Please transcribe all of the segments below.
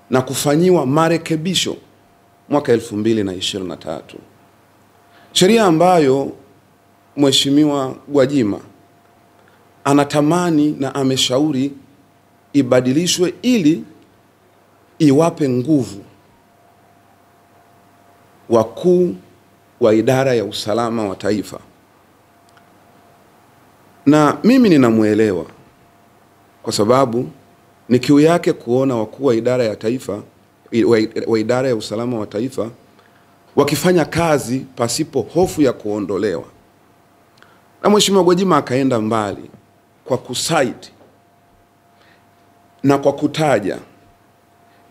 na kufanyiwa marekebisho mwaka 2023. Sheria ambayo Mheshimiwa Gwajima anatamani na ameshauri ibadilishwe ili iwape nguvu wakuu wa idara ya usalama wa taifa. Na mimi ninamuelewa kwa sababu ni kiu yake kuona wakuu wa idara ya taifa wa idara ya usalama wa taifa wakifanya kazi pasipo hofu ya kuondolewa. Na Mheshimiwa Gwajima akaenda mbali kwa kucite na kwa kutaja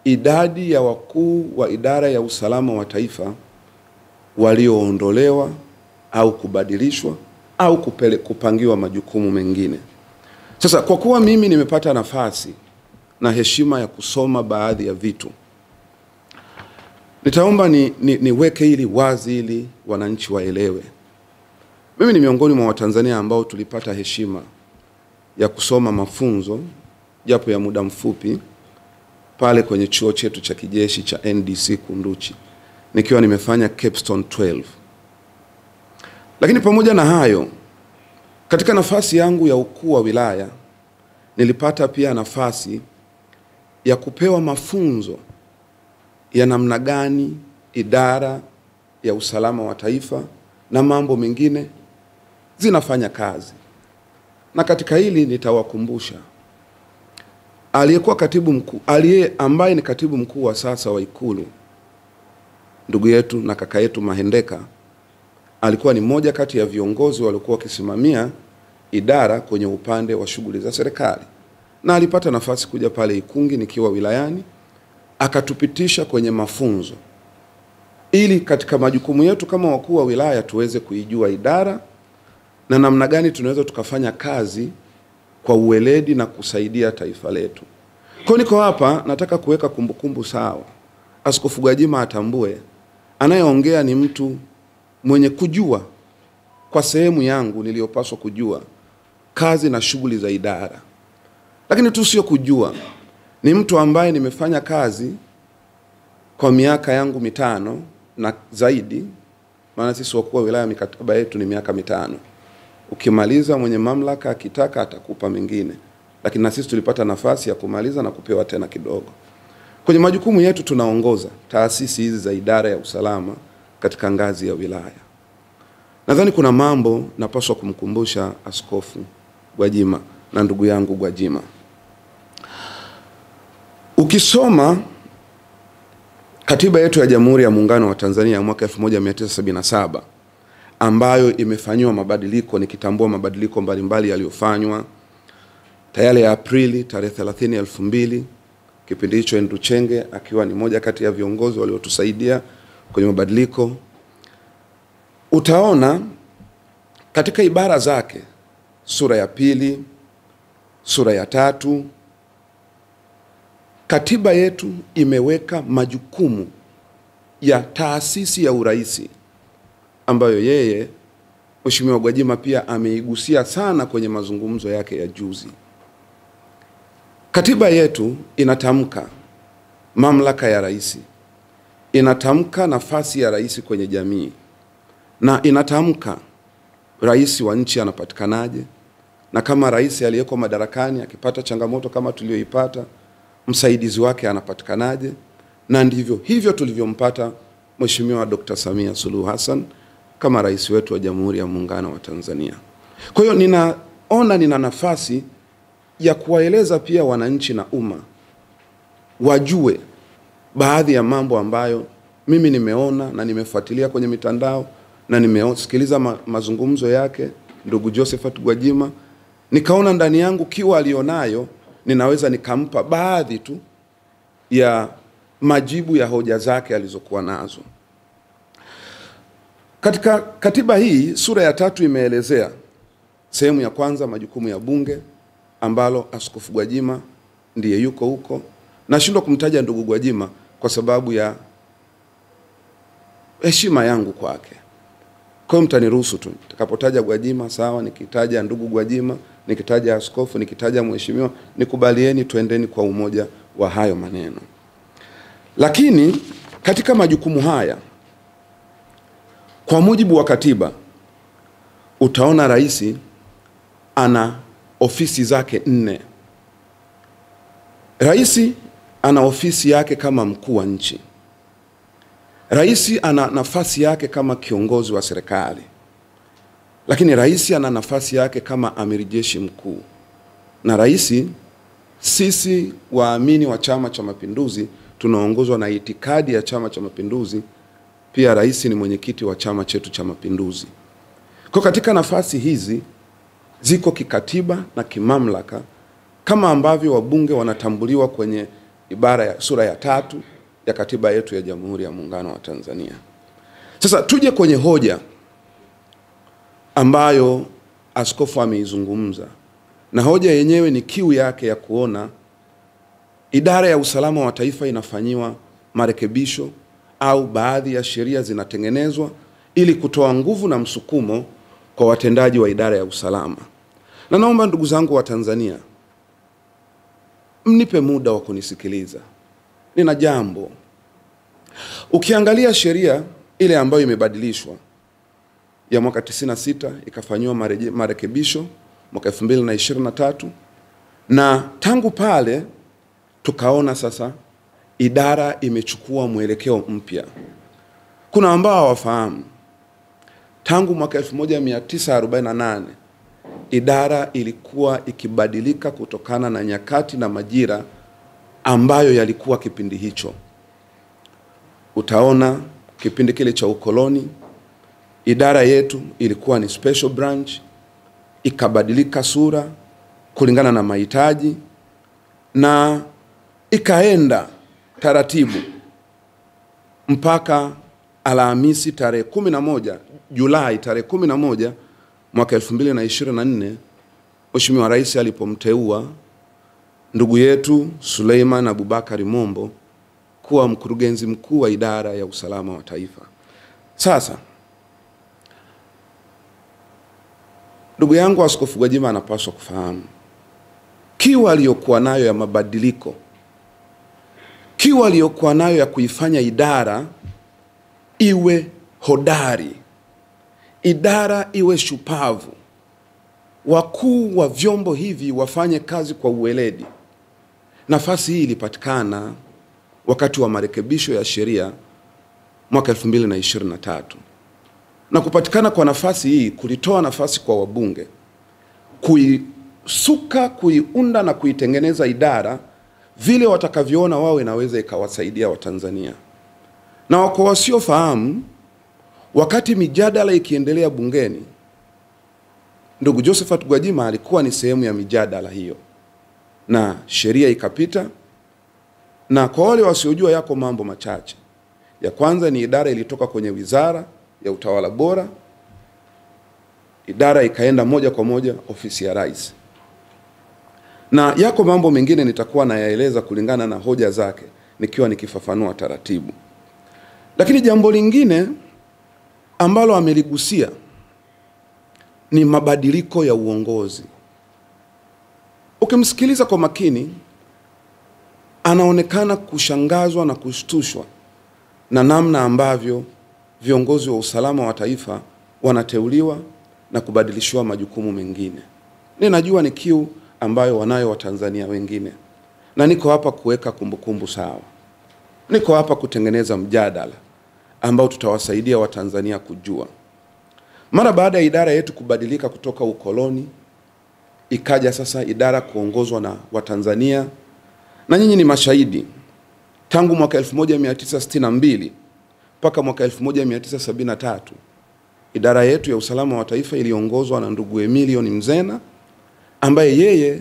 idadi ya wakuu wa idara ya usalama wa taifa walioondolewa au kubadilishwa au kupangiwa majukumu mengine. Sasa kwa kuwa mimi nimepata nafasi na heshima ya kusoma baadhi ya vitu, nitaomba niweke hili wazi ili wananchi waelewe. Mimi ni miongoni mwa Watanzania ambao tulipata heshima ya kusoma mafunzo japo ya muda mfupi pale kwenye chuo chetu cha kijeshi cha NDC Kunduchi, nikiwa nimefanya Capstone 12. Lakini pamoja na hayo, katika nafasi yangu ya ukuu wa wilaya nilipata pia nafasi ya kupewa mafunzo ya namna gani idara ya usalama wa taifa na mambo mengine zinafanya kazi. Na katika hili nitawakumbusha aliyekuwa katibu mkuu, ambaye ni katibu mkuu wa sasa wa Ikulu, ndugu yetu na kaka yetu Mahendeka, alikuwa ni mmoja kati ya viongozi waliokuwa wakisimamia idara kwenye upande wa shughuli za serikali. Na alipata nafasi kuja pale Ikungi nikiwa wilayani, akatupitisha kwenye mafunzo ili katika majukumu yetu kama wakuu wa wilaya tuweze kuijua idara na namna gani tunaweza tukafanya kazi kwa uweledi na kusaidia taifa letu. Kwa niko hapa nataka kuweka kumbukumbu sawa. Askofu Gwajima atambue anayeongea ni mtu mwenye kujua kwa sehemu yangu niliyopaswa kujua kazi na shughuli za idara. Lakini tu sio kujua, ni mtu ambaye nimefanya kazi kwa miaka yangu 5 na zaidi, maana sisi wakuu wa wilaya mikataba yetu ni miaka 5. Ukimaliza mwenye mamlaka akitaka atakupa mengine, lakini na sisi tulipata nafasi ya kumaliza na kupewa tena kidogo. Kwenye majukumu yetu tunaongoza taasisi hizi za idara ya usalama katika ngazi ya wilaya. Nadhani kuna mambo napaswa kumkumbusha Askofu Gwajima na ndugu yangu Gwajima. Ukisoma katiba yetu ya Jamhuri ya Muungano wa Tanzania ya mwaka 1977 ambayo imefanywa mabadiliko, nikitambua mabadiliko mbalimbali yaliyofanywa tayari ya Aprili tarehe 30, 2000, kipindi hicho Nduchenge akiwa ni moja kati ya viongozi waliotusaidia kwenye mabadiliko. Utaona katika ibara zake sura ya 2, sura ya 3, katiba yetu imeweka majukumu ya taasisi ya uraisi ambayo yeye Mheshimiwa Gwajima pia ameigusia sana kwenye mazungumzo yake ya juzi. Katiba yetu inatamka mamlaka ya rais, inatamka nafasi ya rais kwenye jamii, na inatamka rais wa nchi anapatikanaje, na kama rais aliyeko madarakani akipata changamoto kama tulioipata, msaidizi wake anapatikanaje. Na ndivyo hivyo tulivyompata Mheshimiwa Dr. Samia Suluhu Hassan kama rais wetu wa Jamhuri ya Muungano wa Tanzania. Kwa hiyo nina nafasi ya kuwaeleza pia wananchi na umma wajue baadhi ya mambo ambayo mimi nimeona na nimefuatilia kwenye mitandao na nimesikiliza mazungumzo yake ndugu Josephat Gwajima, nikaona ndani yangu kiwa alionayo ninaweza nikampa baadhi tu ya majibu ya hoja zake alizokuwa nazo. Katika katiba hii sura ya 3 imeelezea sehemu ya kwanza majukumu ya bunge ambalo Askofu Gwajima ndiye yuko huko. Nashindwa kumtaja ndugu Gwajima kwa sababu ya heshima yangu kwake. Kwa mtaniruhusu tu nitakapotaja Gwajima sawa, nikitaja ndugu Gwajima, nikitaja askofu, nikitaja mheshimiwa, nikubalieni tuendeni kwa umoja wa hayo maneno. Lakini katika majukumu haya, kwa mujibu wa katiba, utaona rais ana ofisi zake 4. Rais ana ofisi yake kama mkuu wa nchi. Rais ana nafasi yake kama kiongozi wa serikali. Lakini rais ana nafasi yake kama amiri jeshi mkuu. Na rais, sisi waamini wa Chama cha Mapinduzi tunaongozwa na itikadi ya Chama cha Mapinduzi. Pia rais ni mwenyekiti wa chama chetu cha Mapinduzi. Kwa katika nafasi hizi ziko kikatiba na kimamlaka kama ambavyo wabunge wanatambuliwa kwenye sura ya 3 ya katiba yetu ya Jamhuri ya Muungano wa Tanzania. Sasa tuje kwenye hoja ambayo askofu ameizungumza, na hoja yenyewe ni kiu yake ya kuona idara ya usalama wa taifa inafanyiwa marekebisho au baadhi ya sheria zinatengenezwa ili kutoa nguvu na msukumo kwa watendaji wa idara ya usalama. Na naomba ndugu zangu wa Tanzania, mnipe muda wa kunisikiliza. Nina jambo. Ukiangalia sheria ile ambayo imebadilishwa ya mwaka 96 ikafanywa marekebisho mwaka 2023, na tangu pale tukaona sasa idara imechukua mwelekeo mpya. Kuna ambao hawafahamu, tangu mwaka 1948 idara ilikuwa ikibadilika kutokana na nyakati na majira ambayo yalikuwa kipindi hicho. Utaona kipindi kile cha ukoloni, idara yetu ilikuwa ni special branch, ikabadilika sura kulingana na mahitaji na ikaenda taratibu mpaka Alhamisi tarehe 11 Julai tarehe 11 mwaka 2024 Mheshimiwa Rais alipomteua ndugu yetu Suleiman Abubakari Mombo kuwa mkurugenzi mkuu wa idara ya usalama wa taifa. Sasa ndugu yangu Askofu Gwajima anapaswa kufahamu kiu aliyokuwa nayo ya mabadiliko, kiu aliyokuwa nayo ya kuifanya idara iwe hodari, idara iwe shupavu, wakuu wa vyombo hivi wafanye kazi kwa uweledi. Nafasi hii ilipatikana wakati wa marekebisho ya sheria mwaka 2023. Na kupatikana kwa nafasi hii kulitoa nafasi kwa wabunge kuisuka, kuiunda na kuitengeneza idara vile watakavyoona wao inaweza ikawasaidia Watanzania. Na wako wasiofahamu, wakati mijadala ikiendelea bungeni, ndugu Josephat Gwajima alikuwa ni sehemu ya mijadala hiyo, na sheria ikapita. Na kwa wale wasiojua, yako mambo machache. Ya kwanza ni idara ilitoka kwenye Wizara ya Utawala Bora, idara ikaenda moja kwa moja ofisi ya Rais. Na yako mambo mengine nitakuwa nayaeleza kulingana na hoja zake nikiwa nikifafanua taratibu. Lakini jambo lingine ambalo ameligusia ni mabadiliko ya uongozi. Ukimsikiliza kwa makini, anaonekana kushangazwa na kushtushwa na namna ambavyo viongozi wa usalama wa taifa wanateuliwa na kubadilishiwa majukumu mengine. Ninajua ni kiu ambayo wanayo Watanzania wengine, na niko hapa kuweka kumbukumbu sawa. Niko hapa kutengeneza mjadala ambao tutawasaidia Watanzania kujua. Mara baada ya idara yetu kubadilika kutoka ukoloni, ikaja sasa idara kuongozwa na Watanzania, na nyinyi ni mashahidi. Tangu mwaka 1962 mpaka mwaka 1973 idara yetu ya usalama wa taifa iliongozwa na ndugu Emilion Mzena, ambaye yeye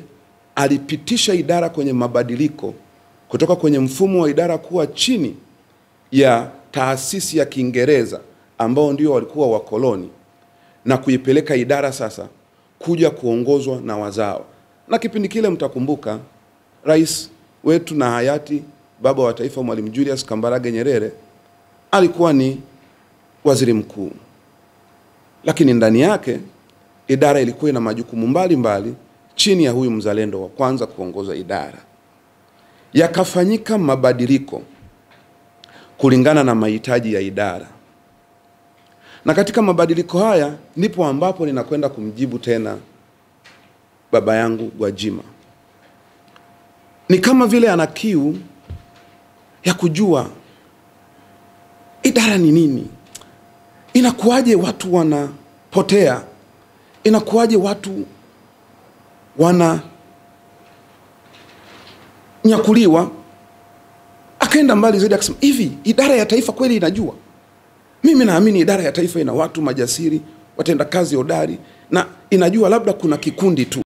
alipitisha idara kwenye mabadiliko kutoka kwenye mfumo wa idara kuwa chini ya taasisi ya Kiingereza ambao ndio walikuwa wakoloni, na kuipeleka idara sasa kuja kuongozwa na wazao. Na kipindi kile mtakumbuka rais wetu na hayati baba wa taifa Mwalimu Julius Kambarage Nyerere alikuwa ni waziri mkuu, lakini ndani yake idara ilikuwa ina majukumu mbalimbali chini ya huyu mzalendo wa kwanza kuongoza idara. Yakafanyika mabadiliko kulingana na mahitaji ya idara. Na katika mabadiliko haya ndipo ambapo ninakwenda kumjibu tena baba yangu Gwajima. Ni kama vile ana kiu ya kujua idara ni nini, inakuwaje watu wanapotea, inakuwaje watu wananyakuliwa. Akaenda mbali zaidi akasema, hivi idara ya taifa kweli inajua? Mimi naamini idara ya taifa ina watu majasiri, watenda kazi hodari, na inajua labda kuna kikundi tu